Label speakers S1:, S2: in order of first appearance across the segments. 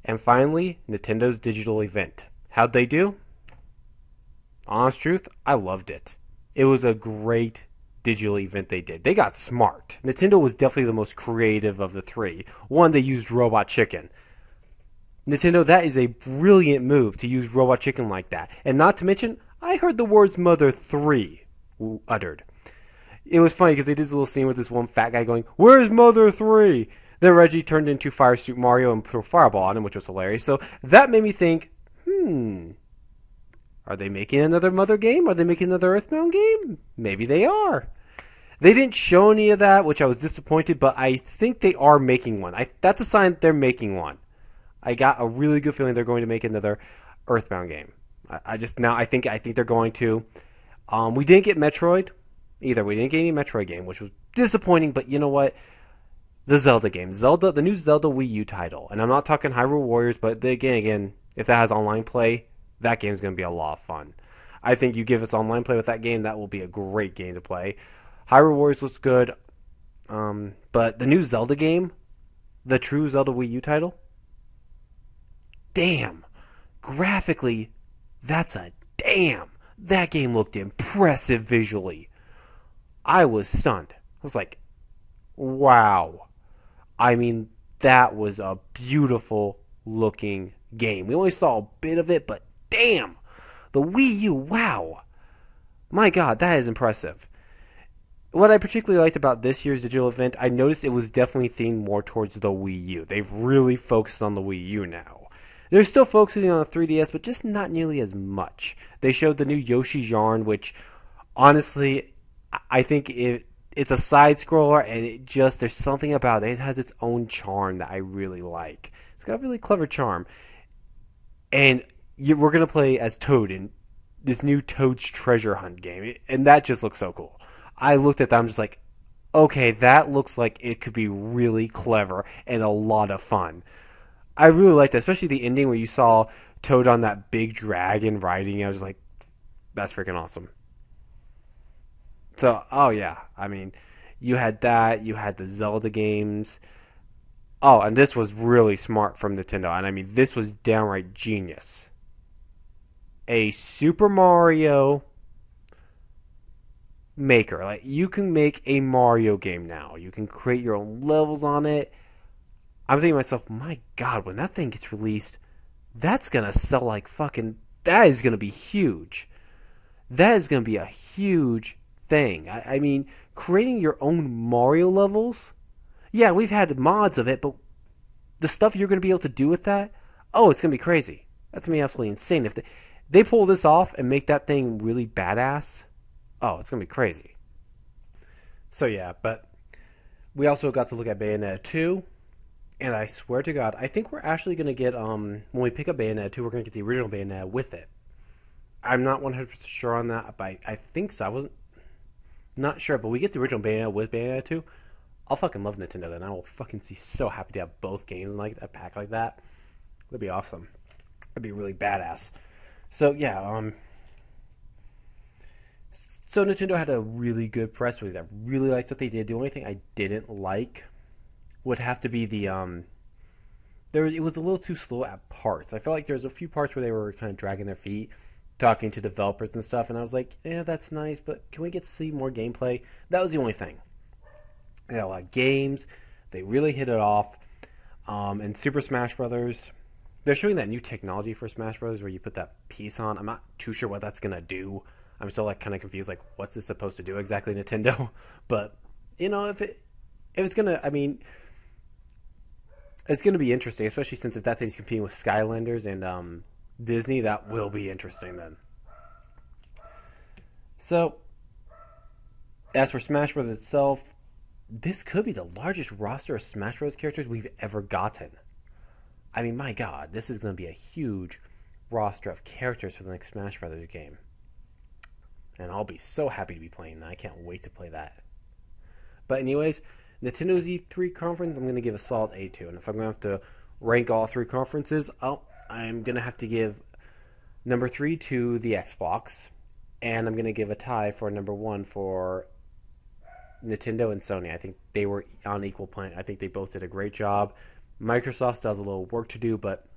S1: And finally, Nintendo's digital event. How'd they do? Honest truth, I loved it. It was a great digital event they did. They got smart. Nintendo was definitely the most creative of the three. One, they used Robot Chicken. Nintendo, that is a brilliant move to use Robot Chicken like that. And not to mention, I heard the words Mother 3 uttered. It was funny because they did this little scene with this one fat guy going, "Where's Mother 3?" Then Reggie turned into Fire Suit Mario and threw a fireball on him, which was hilarious. So that made me think, are they making another Mother game? Are they making another Earthbound game? Maybe they are. They didn't show any of that, which I was disappointed, but I think they are making one. That's a sign they're making one. I got a really good feeling they're going to make another Earthbound game. I think they're going to. We didn't get Metroid either. We didn't get any Metroid game, which was disappointing. But you know what? The Zelda game, the new Zelda Wii U title, and I'm not talking Hyrule Warriors, but again, if that has online play, that game's going to be a lot of fun. I think you give us online play with that game, that will be a great game to play. Hyrule Warriors looks good, but the new Zelda game, the true Zelda Wii U title, damn, graphically, that's a damn. That game looked impressive visually. I was stunned. I was like, wow. I mean, that was a beautiful looking game. We only saw a bit of it, but damn, the Wii U, wow. My God, that is impressive. What I particularly liked about this year's digital event, I noticed it was definitely themed more towards the Wii U. They've really focused on the Wii U now. They're still focusing on the 3DS, but just not nearly as much. They showed the new Yoshi's Yarn, which honestly, I think it's a side scroller, and there's something about it. It has its own charm that I really like. It's got a really clever charm. And we're going to play as Toad in this new Toad's Treasure Hunt game, and that just looks so cool. I looked at that, I'm just like, okay, that looks like it could be really clever and a lot of fun. I really liked that, especially the ending where you saw Toad on that big dragon riding. I was like, that's freaking awesome. So, oh yeah, I mean, you had that, you had the Zelda games. Oh, and this was really smart from Nintendo, and I mean, this was downright genius. A Super Mario Maker. Like, you can make a Mario game now. You can create your own levels on it. I'm thinking to myself, my God, when that thing gets released, that's gonna sell like fucking. That is gonna be huge. That is gonna be a huge thing. I mean, creating your own Mario levels. Yeah, we've had mods of it, but the stuff you're gonna be able to do with that, oh, it's gonna be crazy. That's gonna be absolutely insane. If they pull this off and make that thing really badass, oh, it's gonna be crazy. So yeah, but we also got to look at Bayonetta 2. And I swear to God, I think we're actually going to get, when we pick up Bayonetta 2, we're going to get the original Bayonetta with it. I'm not 100% sure on that, but I think so. I wasn't not sure, but we get the original Bayonetta with Bayonetta 2. I'll fucking love Nintendo then. I will fucking be so happy to have both games in like a pack like that. That'd be awesome. That'd be really badass. So yeah, so Nintendo had a really good press release. I really liked what they did. The only thing I didn't like would have to be the it was a little too slow at parts. I felt like there was a few parts where they were kind of dragging their feet, talking to developers and stuff, and I was like, yeah, that's nice, but can we get to see more gameplay? That was the only thing. They had a lot of games. They really hit it off. And Super Smash Brothers, they're showing that new technology for Smash Brothers where you put that piece on. I'm not too sure what that's gonna do. I'm still like kind of confused, like what's this supposed to do exactly, Nintendo? But you know, if it's gonna, I mean, it's going to be interesting, especially since if that thing's competing with Skylanders and Disney, that will be interesting then. So, as for Smash Bros. Itself, this could be the largest roster of Smash Bros. Characters we've ever gotten. I mean, my God, this is going to be a huge roster of characters for the next Smash Bros. Game. And I'll be so happy to be playing that. I can't wait to play that. But anyways, Nintendo's E3 conference, I'm going to give a solid A2. And if I'm going to have to rank all three conferences, I'm going to have to give number 3 to the Xbox. And I'm going to give a tie for number 1 for Nintendo and Sony. I think they were on equal plane. I think they both did a great job. Microsoft still has a little work to do, but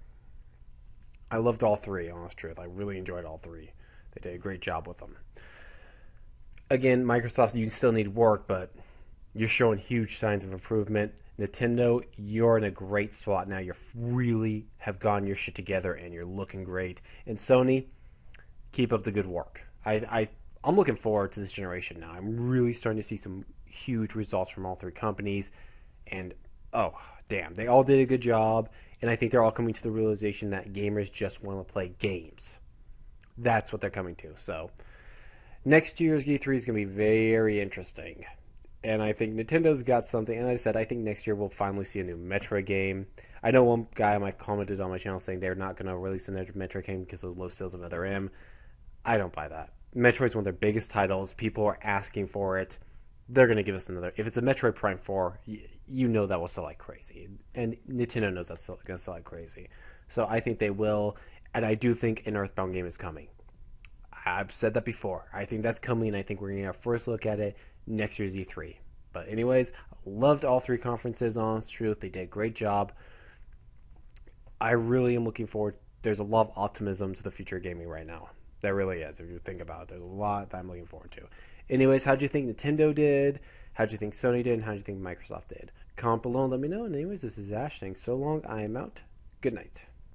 S1: I loved all three, honest truth. I really enjoyed all three. They did a great job with them. Again, Microsoft, you still need work, but you're showing huge signs of improvement. Nintendo, you're in a great spot now. You really have gotten your shit together and you're looking great. And Sony, keep up the good work. I'm looking forward to this generation now. I'm really starting to see some huge results from all three companies. And oh, damn, they all did a good job. And I think they're all coming to the realization that gamers just want to play games. That's what they're coming to. So next year's E3 is going to be very interesting. And I think Nintendo's got something. And like I said, I think next year we'll finally see a new Metroid game. I know one guy might commented on my channel saying they're not going to release another Metroid game because of low sales of Other M. I don't buy that. Metroid's one of their biggest titles. People are asking for it. They're going to give us another. If it's a Metroid Prime 4, you know that will sell like crazy. And Nintendo knows that's going to sell like crazy. So I think they will. And I do think an Earthbound game is coming. I've said that before. I think that's coming. I think we're going to get our first look at it next year's E3. But anyways, I loved all three conferences, honest truth. They did a great job. I really am looking forward. There's a lot of optimism to the future of gaming right now. There really is. If you think about it, there's a lot that I'm looking forward to. Anyways, how do you think Nintendo did? How do you think Sony did? And how do you think Microsoft did? Comment below and let me know. And anyways, this is Ash saying so long. I am out. Good night.